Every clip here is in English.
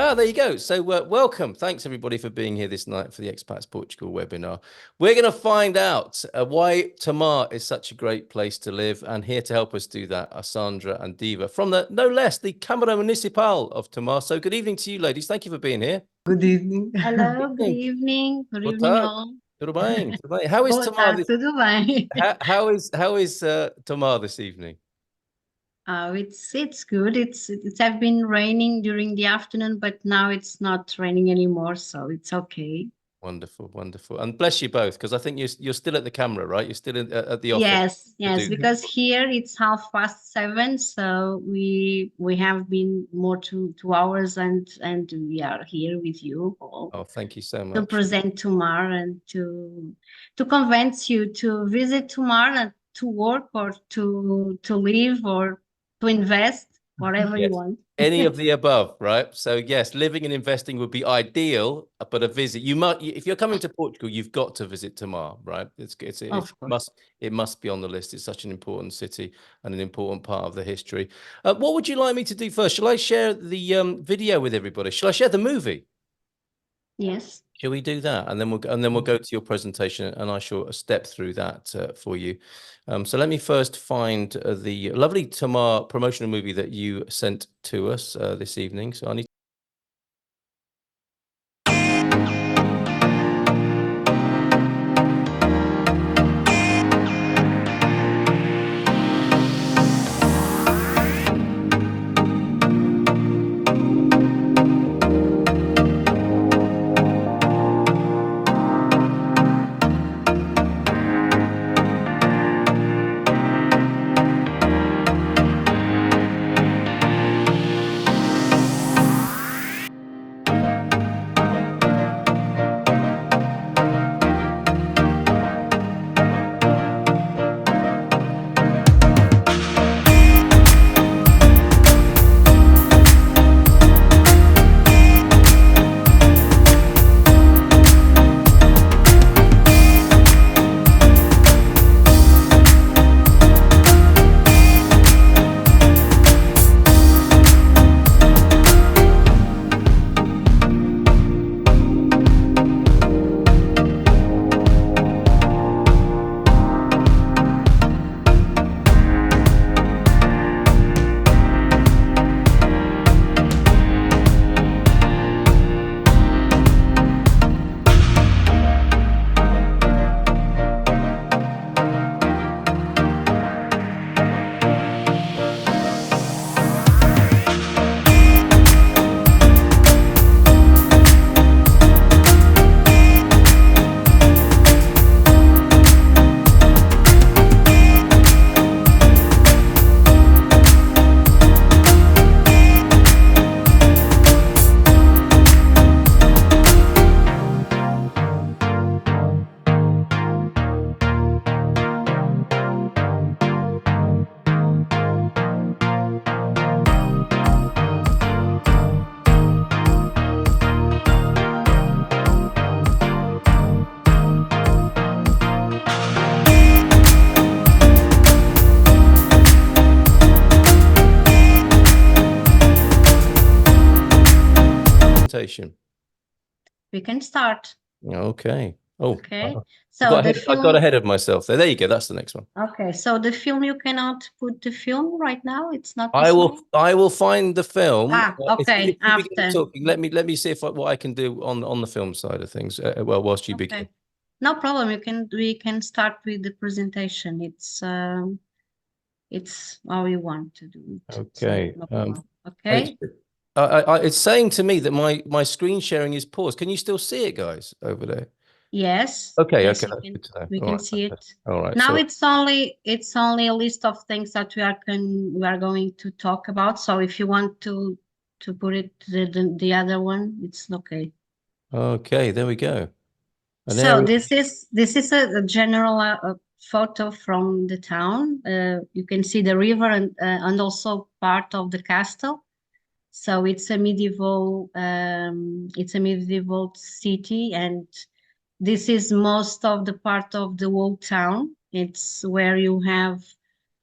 Ah, there you go. So welcome. Thanks, everybody, for being here this night for the Expats Portugal webinar. We're going to find out why Tomar is such a great place to live. And here to help us do that are Sandra and Diva from no less, the Câmara Municipal of Tomar. So good evening to you, ladies. Thank you for being here. Good evening. Hello, good evening. Good Boa evening, tarde. all. Tudo bem? Tudo bem? How is Boa Tomar? tarde, tudo bem? How is Tomar this evening? It's good. It's have been raining during the afternoon, but now it's not raining anymore, so it's okay. Wonderful, wonderful. And bless you both, because I think you're still at the camera, right? You're still at the office. Yes, because here it's 7:30, so we have been more 2 hours, and we are here with you all. Oh, thank you so much. To present Tomar and to convince you to visit Tomar and to work or to live or to invest, whatever you want. Any of the above, right? So yes, living and investing would be ideal, but a visit, if you're coming to Portugal, you've got to visit Tomar, right? It must be on the list. It's such an important city and an important part of the history. What would you like me to do first? Shall I share the video with everybody? Shall I share the movie? Yes. Shall we do that? And then we'll go to your presentation, and I shall step through that for you. So let me first find the lovely Tomar promotional movie that you sent to us this evening. So I need presentation. We can start. Okay. Oh, okay. So I got ahead of myself there. There you go. That's the next one. Okay. So the film, you cannot put the film right now. It's not. I will find the film. Okay. If you begin talking, let me see what I can do on the film side of things. Well, whilst you begin. No problem. We can start with the presentation. It's how you want to do it. Okay. So okay. It's saying to me that my screen sharing is paused. Can you still see it, guys, over there? Yes. Okay. Yes, Okay. we can see it. All right. Now it's only a list of things that we are going to talk about. So if you want to put it the other one, it's okay. Okay. There we go. So this is a general photo from the town. You can see the river and also part of the castle. So it's a medieval city, and this is most of the part of the old town. It's where you have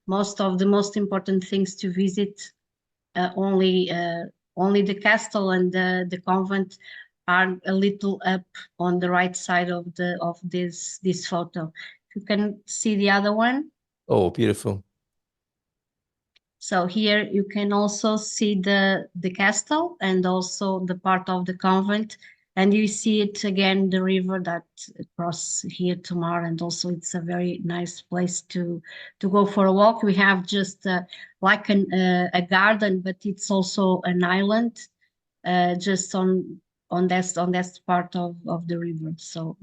most of the most important things to visit only only the castle and the convent are a little up on the right side of this photo. You can see the other one. Oh, beautiful. So here you can also see the castle and also the part of the convent, and you see it again, the river that across here Tomar, and also it's a very nice place to go for a walk. We have just like a garden, but it's also an island just on that part of the river. So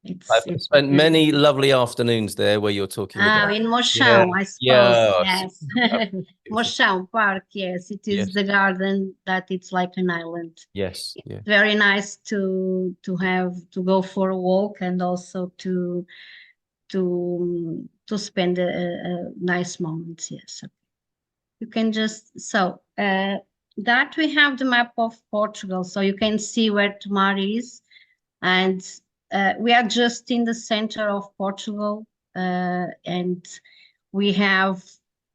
I've it's spent many lovely afternoons there where you're talking about. in Yeah, Mochão, I suppose. yeah. Yes. Beautiful. Mochão Park, yes. It is Yes, the garden that it's like an island. yes, yeah. Very nice to have to go for a walk and also to spend a nice moment. Yes. You can just that we have the map of Portugal, so you can see where Tomar is, and we are just in the center of Portugal, and we have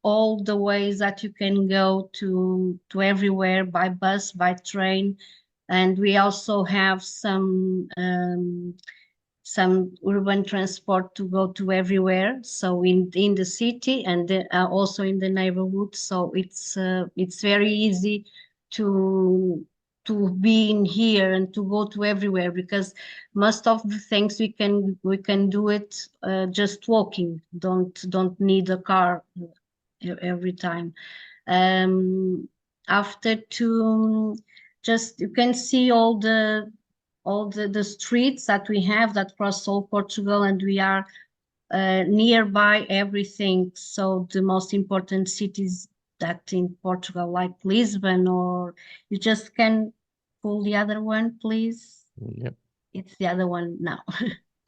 all the ways that you can go to everywhere by bus, by train, and we also have some urban transport to go to everywhere. So in the city and also in the neighborhood. So it's very easy to be in here and to go to everywhere, because most of the things we can do it just walking. Don't need a car every time. After to just you can see all the streets that we have that cross all Portugal, and we are nearby everything. So the most important cities that in Portugal, like Lisbon, or you just can pull the other one, please. Yep. It's the other one now.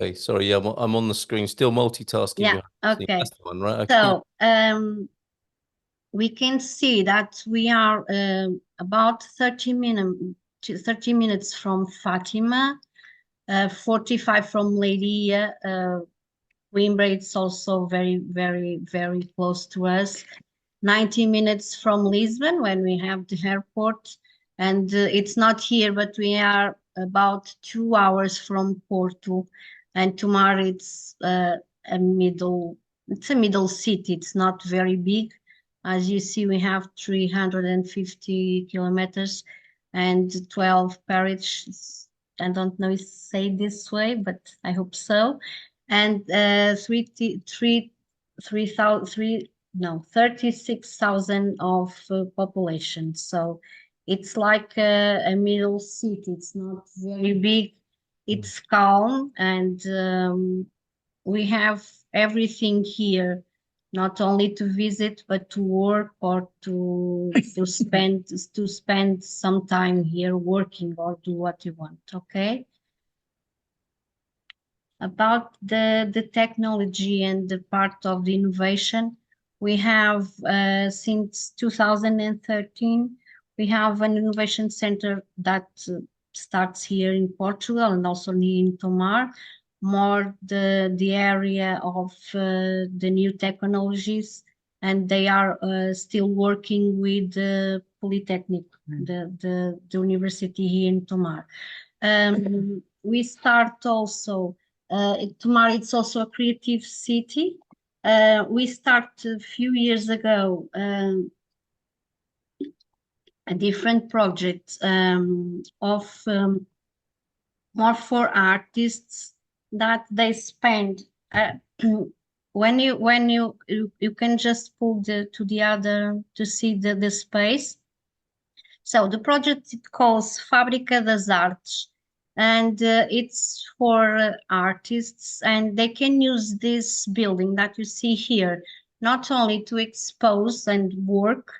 Okay, sorry, yeah, I'm on the screen, still multitasking. Yeah, okay. That's the one, right? Okay. So we can see that we are about 30 minutes from Fatima, 45 from Leiria. Coimbra, it's also very, very, very close to us. 90 minutes from Lisbon when we have the airport. And it's not here, but we are about 2 hours from Porto. And Tomar, it's a middle city. It's not very big. As you see, we have 350 kilometers and 12 parishes. I don't know if it's say this way, but I hope so. And 36,000 of population. So it's like a middle city. It's not very big. It's calm, and we have everything here, not only to visit but to work or to spend some time here working or do what you want. Okay. About the technology and the part of the innovation, we have since 2013 we have an innovation center that starts here in Portugal and also in Tomar, more the area of the new technologies, and they are still working with the Polytechnic, the university here in Tomar. We start also, Tomar, it's also a creative city. We started a few years ago a different project of more for artists that they spend when you can just pull to the other to see the space. So the project it calls Fábrica das Artes, and it's for artists, and they can use this building that you see here not only to expose and work,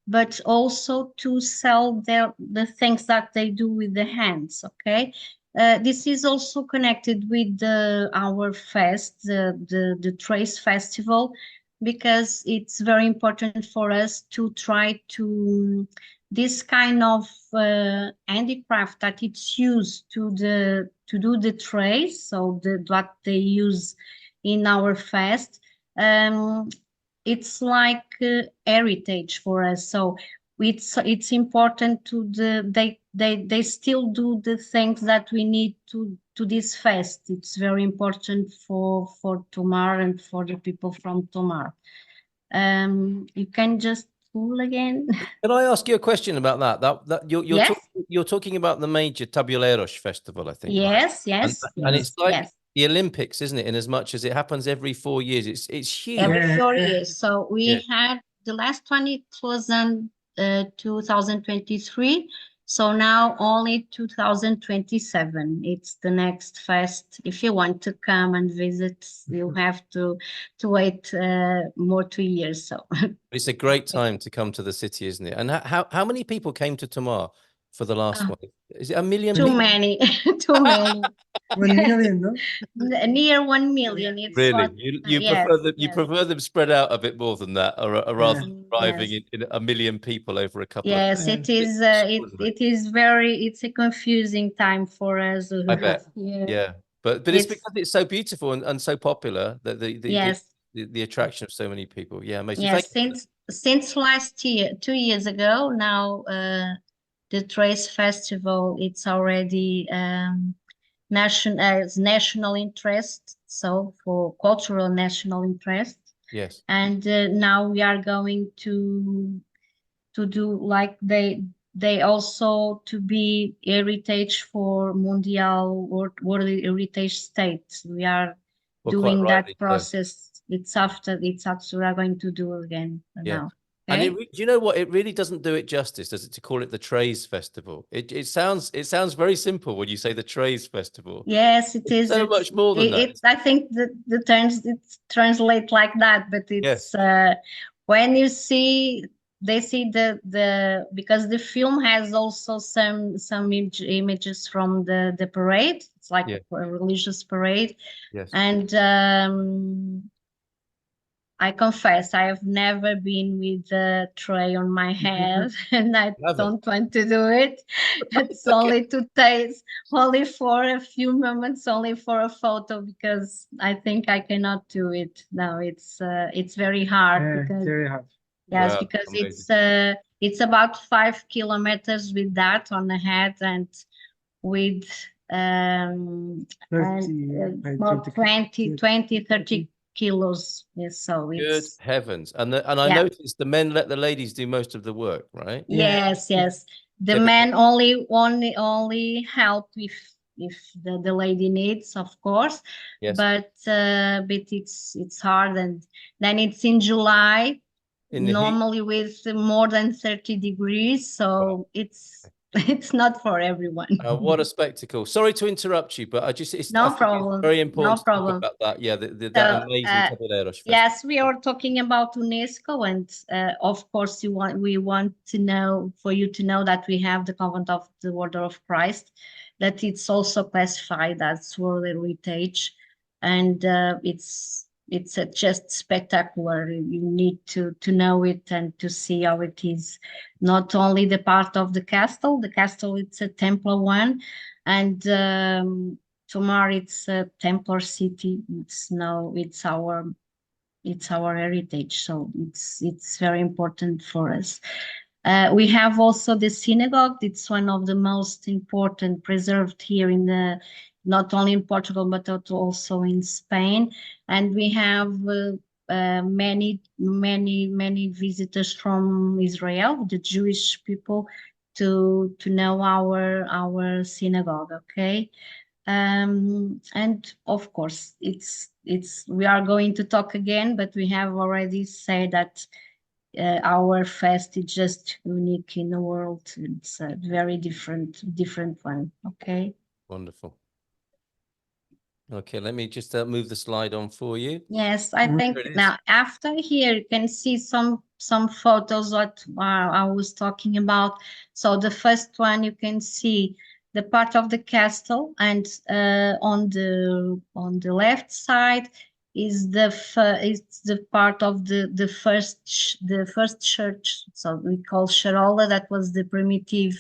but also to sell the things that they do with the hands. Okay. This is also connected with our fest, the Trace Festival, because it's very important for us to try to this kind of handicraft that it's used to do the trace, so what they use in our fest. It's like heritage for us. So it's important to they still do the things that we need to this fest. It's very important for Tomar and for the people from Tomar. You can just pull again. Can I ask you a question about that Yes. You're talking about the major Tabuleiros festival, I think, right? Yes, yes, And it's like yes. the Olympics, isn't it? In as much as it happens every 4 years, it's huge. Every 4 years. So we had the last one, it was in 2023. So now only 2027. It's the next fest. If you want to come and visit, you have to wait more 2 years. So It's a great time to come to the city, isn't it? And how many people came to Tomar for the last one? Is it 1 million too people? many, too many. 1 million, no? Near 1 million. It's really what, you prefer them you prefer them spread out a bit more than that, or rather than driving in 1 million people over a couple of Yes, it is. It is very. It's a confusing time for us. I bet. Yeah. Yeah, but it's because it's so beautiful and so popular that the attraction of so many people. Yeah, amazing. Yes, since last year, 2 years ago now, the Trace Festival, it's already national interest, so for cultural national interest. Yes. And now we are going to do like they also to be heritage for Mundial World Heritage State. We are doing that process. It's after we are going to do again now. Okay? And do you know what? It really doesn't do it justice, does it, to call it the Trays Festival? It sounds very simple when you say the Trays Festival. Yes, it is. So much more than that. I think the terms it translate like that, but it's when you see. They see because the film has also some images from the parade. It's like a religious parade. Yes. And I confess I have never been with a tray on my head, and I don't want to do it. It's only to taste, only for a few moments, only for a photo, because I think I cannot do it. No, it's very hard. Because, very hard. Yes, because it's about 5 kilometers with that on the head, and with 30 kilos. Yes, so it's good heavens. And I noticed the men let the ladies do most of the work, right? Yes. The men only help if the lady needs, of course. Yes. But it's hard, and then it's in July. Normally with more than 30 degrees, so it's not for everyone. What a spectacle. Sorry to interrupt you, but it's no problem. It's very important to talk about that. Yeah, that amazing Tabuleiros festival. Yes, we are talking about UNESCO, and of course we want to know, for you to know, that we have the Convent of the Order of Christ, that it's also classified as World Heritage, and it's just spectacular. You need to know it and to see how it is. Not only the part of the castle it's a Templar one, and Tomar, it's a Templar city. It's our heritage, so it's very important for us. We have also the synagogue. It's one of the most important preserved here not only in Portugal, but also in Spain. And we have many visitors from Israel, the Jewish people, to know our synagogue. Okay. And of course, we are going to talk again, but we have already said that our fest is just unique in the world. It's a very different one. Okay. Wonderful. Okay, let me just move the slide on for you. Yes, I think now after here you can see some photos what I was talking about. So the first one, you can see the part of the castle, and on the left side is the part of the first church. So we call Charola. That was the primitive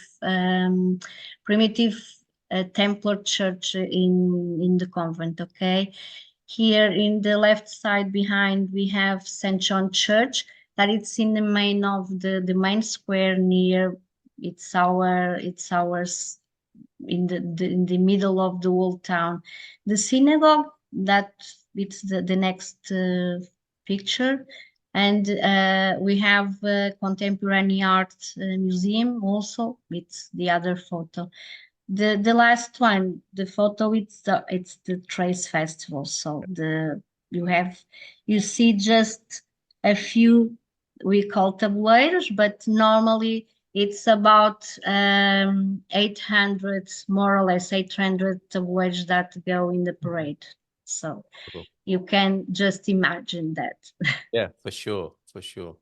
Templar church in the convent. Okay, here in the left side behind we have St. John Church. that it's in the main of the main square near. It's ours in the middle of the old town. The synagogue, that it's the next picture, and we have a contemporary art museum also. It's the other photo. The last one, the photo, it's the Trace Festival. So you see just a few, we call tabuleiros, but normally it's about 800, more or less 800 tabuleiros that go in the parade. So you can just imagine that. Yeah, for sure, for sure.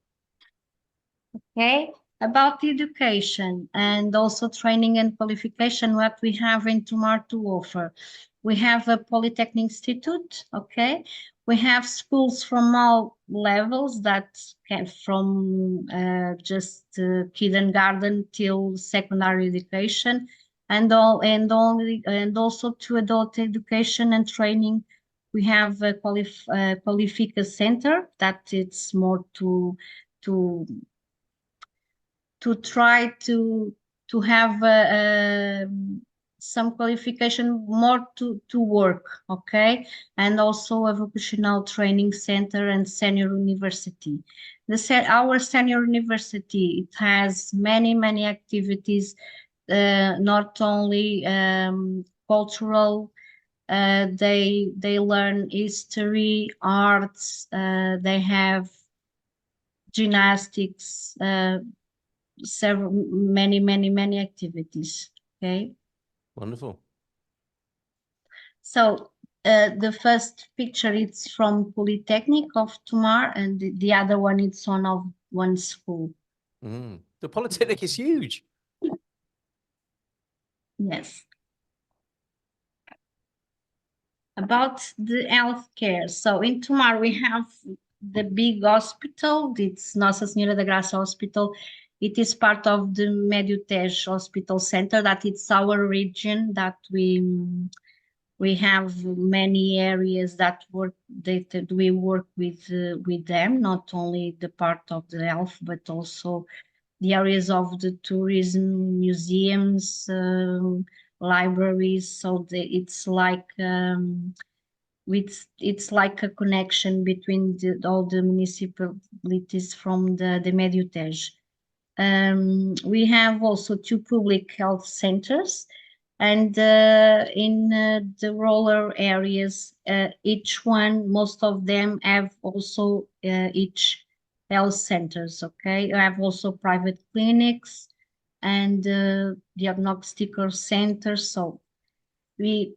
Okay, about education and also training and qualification, what we have in Tomar to offer. We have a Polytechnic Institute, okay? We have schools from all levels that can from just kindergarten till secondary education, and also to adult education and training. We have a Qualifica Center that it's more to try to have some qualification more to work, okay? And also a vocational training center and senior university. Our senior university, it has many activities, not only cultural. They learn history, arts. They have gymnastics, several many activities. Okay, Wonderful. so the first picture it's from Polytechnic of Tomar, and the other one it's of one school. The Polytechnic is huge. Yes. About the healthcare, so in Tomar we have the big hospital. It's Nossa Senhora da Graça Hospital. It is part of the Médio Tejo Hospital Center, that it's our region, that we have many areas that we work with them, not only the part of the health, but also the areas of the tourism, museums, libraries. So it's like it's like a connection between all the municipalities from the Médio Tejo. We have also 2 public health centers, and in the rural areas, most of them have also each health centers, okay? I have also private clinics and diagnostical centers. So we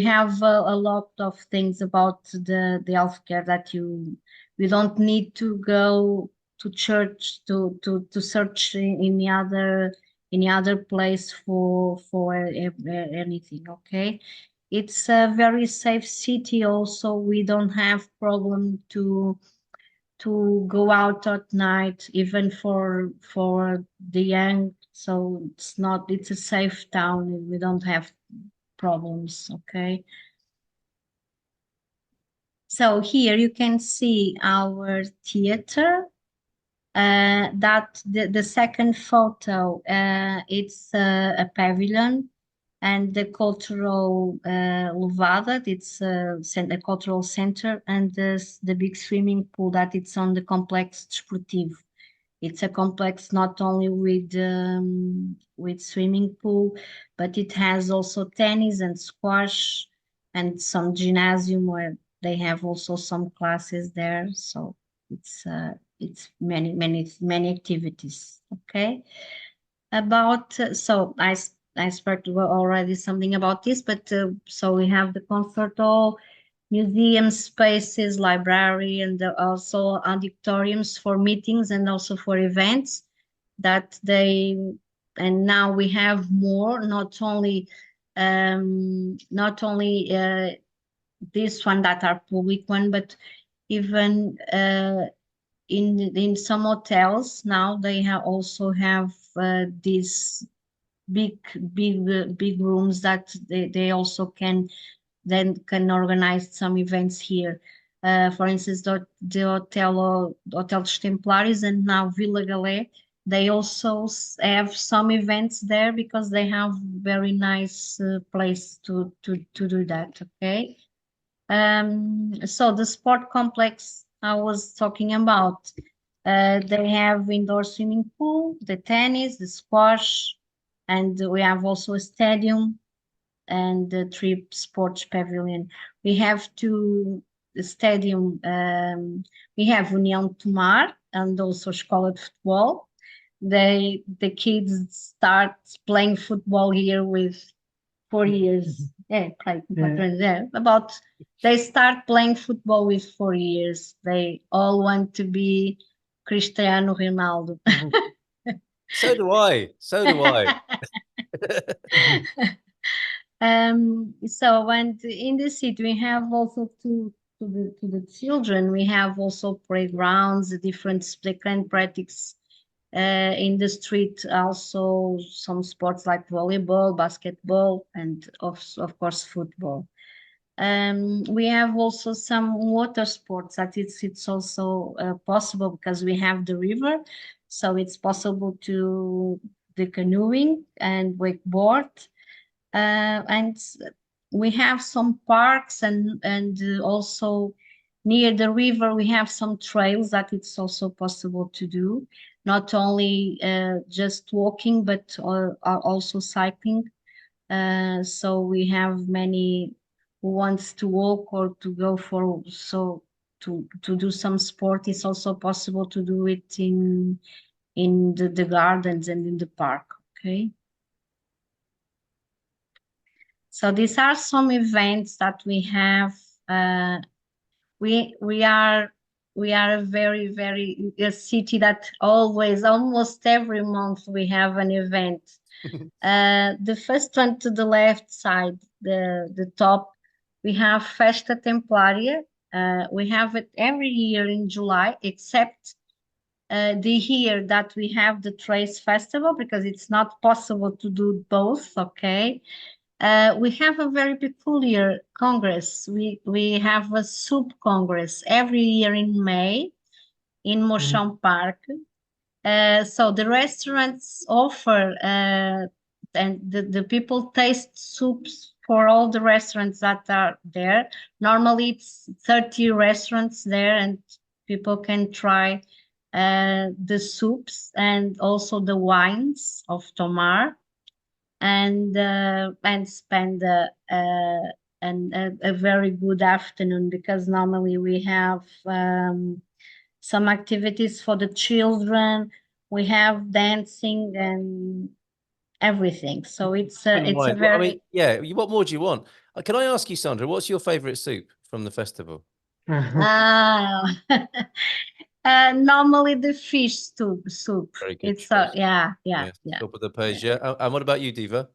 have a lot of things about the healthcare that we don't need to go to church to search in any other place for anything. Okay, it's a very safe city. Also, we don't have problem to go out at night, even for the young. So it's a safe town. We don't have problems. Okay. So here you can see our theater. That the second photo, it's a pavilion, and the cultural levada, it's a cultural center, and the big swimming pool that it's on the complex desportivo. It's a complex not only with swimming pool, but it has also tennis and squash and some gymnasium where they have also some classes there. So it's many activities. Okay. About so I spoke already something about this, but so we have the concert hall, museum spaces, library, and also auditoriums for meetings and also for events that and now we have more, not only this one that are public one, but even in some hotels now they also have these big rooms that they also can organize some events here. For instance, the Hotel dos Templares and now Vila Galé, they also have some events there because they have very nice place to do that. Okay. So the sport complex I was talking about, they have indoor swimming pool, the tennis, the squash, and we have also a stadium and the three sports pavilion. We have the stadium, we have União Tomar and also Escola de Futebol. The kids start playing football here with 4 years. Yeah, they start playing football with 4 years. They all want to be Cristiano Ronaldo. So do I. So do I. So, and in the city, we have also to the children, we have also playgrounds, different they can practice in the street, also some sports like volleyball, basketball, and of course football. We have also some water sports that it's also possible because we have the river, so it's possible to the canoeing and wakeboard. And we have some parks and also near the river we have some trails that it's also possible to do, not only just walking but also cycling. So we have many who wants to walk or to go for to do some sport. It's also possible to do it in the gardens and in the park. Okay. So these are some events that we have. We are a very a city that always, almost every month, we have an event. The first one to the left side, the top, we have Festa Templaria. We have it every year in July, except the year that we have the Trace Festival, because it's not possible to do both. Okay. We have a very peculiar congress. We have a soup congress every year in May in Mochão Park. So the restaurants offer and the people taste soups for all the restaurants that are there. Normally it's 30 restaurants there and people can try the soups and also the wines of Tomar and spend a very good afternoon, because normally we have some activities for the children. We have dancing and everything. So it's a very. I mean, yeah. What more do you want? Can I ask you, Sandra, what's your favorite soup from the festival? Normally the fish soup. Very good. It's yeah. Top of the page, yeah. And what about you, Diva?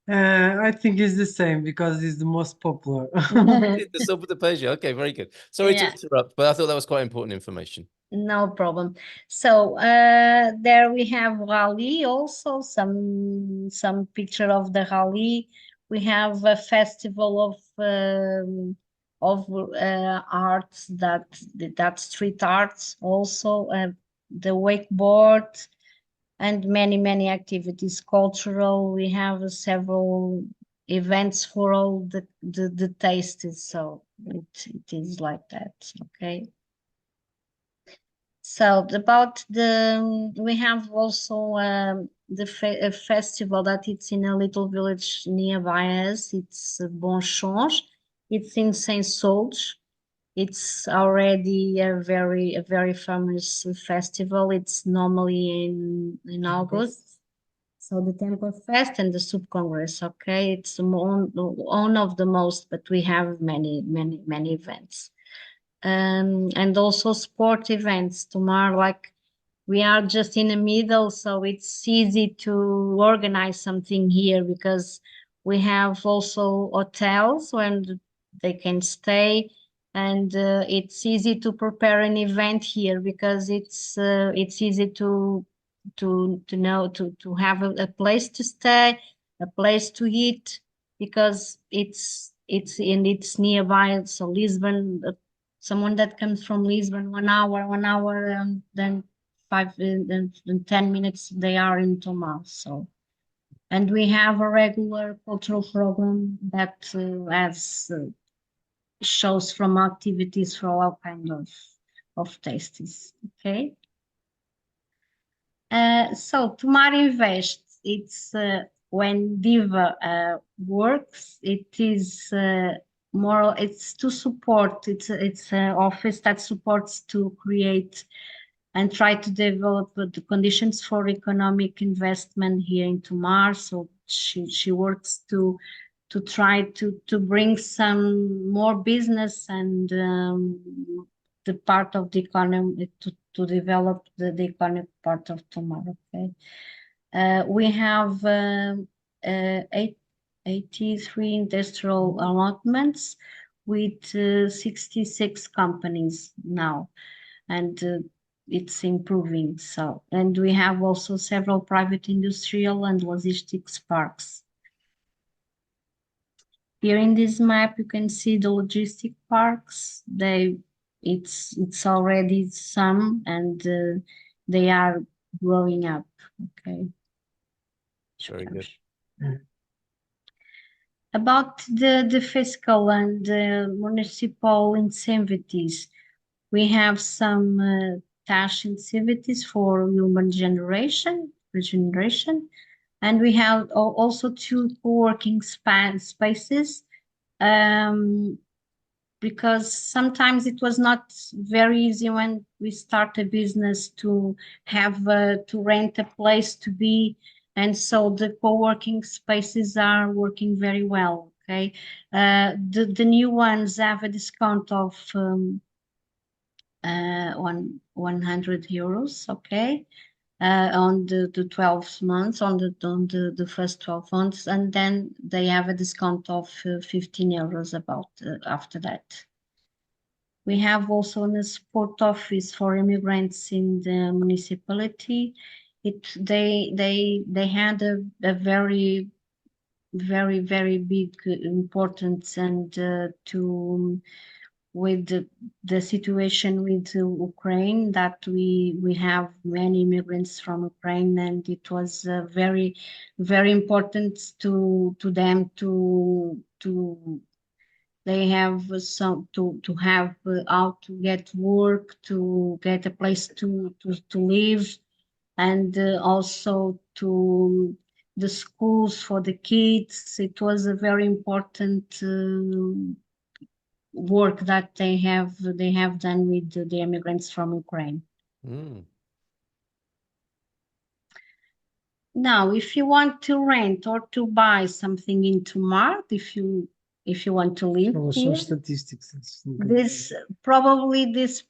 I think it's the same because it's the most popular. The top of the page, yeah. Okay, very good. Sorry to interrupt, but I thought that was quite important information. No problem. So there we have rally also, some picture of the rally. We have a festival of arts, that street arts also, the wakeboard and many activities, cultural. We have several events for all the tastes, so it is like that. Okay. So about we have also a festival that it's in a little village nearby us. It's Bonchons. It's in Saint Soldes. It's already a very famous festival. It's normally in August. So the Templar Fest and the Soup Congress. Okay, it's one of the most, but we have many events. And also sport events. Tomorrow, like we are just in the middle, so it's easy to organize something here because we have also hotels where they can stay, and it's easy to prepare an event here because it's easy to know to have a place to stay, a place to eat, because it's nearby. So Lisbon, someone that comes from Lisbon, 1 hour, and then 10 minutes they are in Tomar. So, and we have a regular cultural program that has shows from activities for all kind of tastes. Okay. So Tomar Invest, it's when Diva works, it is more, it's to support, it's an office that supports to create and try to develop the conditions for economic investment here in Tomar. So she works to try to bring some more business and the part of the economy to develop the economic part of Tomar. Okay, we have 83 industrial allotments with 66 companies now, and it's improving. So, and we have also several private industrial and logistics parks. Here in this map, you can see the logistic parks. It's already some, and they are growing up. Okay. Very good. About the fiscal and municipal incentives, we have some tax incentives for human regeneration, and we have also 2 co-working spaces, because sometimes it was not very easy when we start a business to have to rent a place to be, and so the co-working spaces are working very well. Okay, the new ones have a discount of 100 euros. Okay, on the 12 months, on the first 12 months, and then they have a discount of 15 euros about after that. We have also a support office for immigrants in the municipality. They had a very big importance, and with the situation with Ukraine, that we have many immigrants from Ukraine, and it was very important to them to they have some to have how to get work, to get a place to live, and also to the schools for the kids. It was a very important work that they have done with the immigrants from Ukraine. Now, if you want to rent or to buy something in Tomar, if you want to live here, statistics. These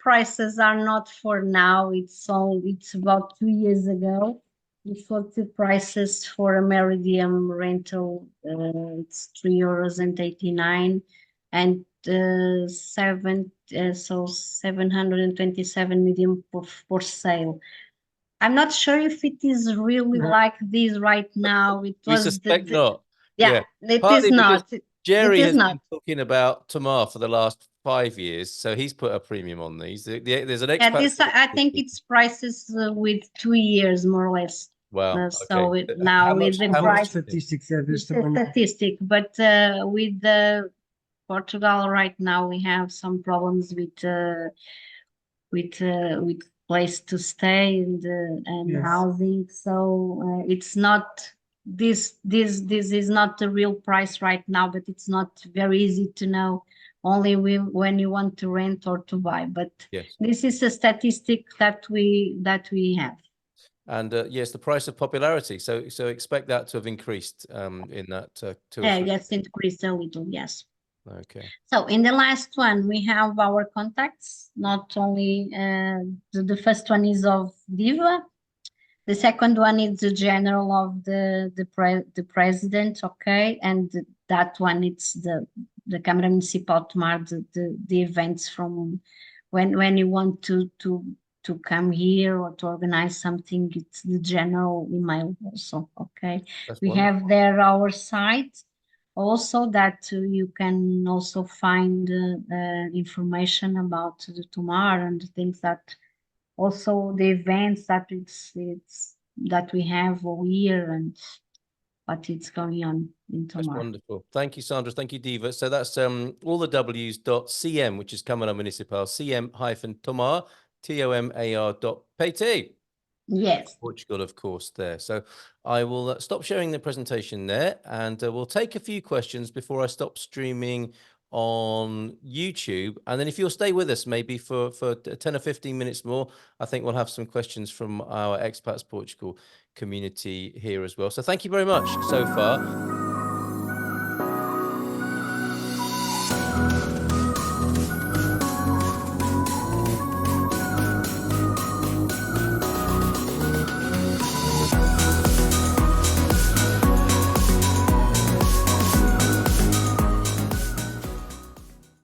prices are not for now. It's about 2 years ago. Before the prices for a Meridian rental, it's €3.89, and 727 million for sale. I'm not sure if it is really like this right now. We suspect not. Yeah, it partly is not. Jerry has been talking about Tomar for the last 5 years, so he's put a premium on these. There's an expat. I think it's prices with 2 years more or less. Wow. So okay. now with the price statistics, statistic, but with Portugal right now we have some problems with place to stay and Yes. housing. So it's not this is not the real price right now, but it's not very easy to know only when you want to rent or to buy. But yes, this is a statistic that we have. And yes, the price of popularity. So expect that to have increased in that 2 or 3 yes, increased a little. Yes. Okay. So in the last one, we have our contacts. Not only the first one is of Diva. The second one is the general of the president. Okay, and that one it's the Câmara Municipal Tomar, the events from when you want to come here or to organize something. It's the general email also. Okay, That's we wonderful. have there our site. also that you can also find information about the Tomar and the things that also the events that it's that we have here and what is going on in That's Tomar. wonderful. Thank you, Sandra. Thank you, Diva. So that's all the W's.cm, which is Câmara Municipal, cm-tomar, tomar.pt. Yes. Portugal, of course, there. So I will stop sharing the presentation there, and we'll take a few questions before I stop streaming on YouTube. And then if you'll stay with us maybe for 10 or 15 minutes more, I think we'll have some questions from our Expats Portugal community here as well. So thank you very much so far.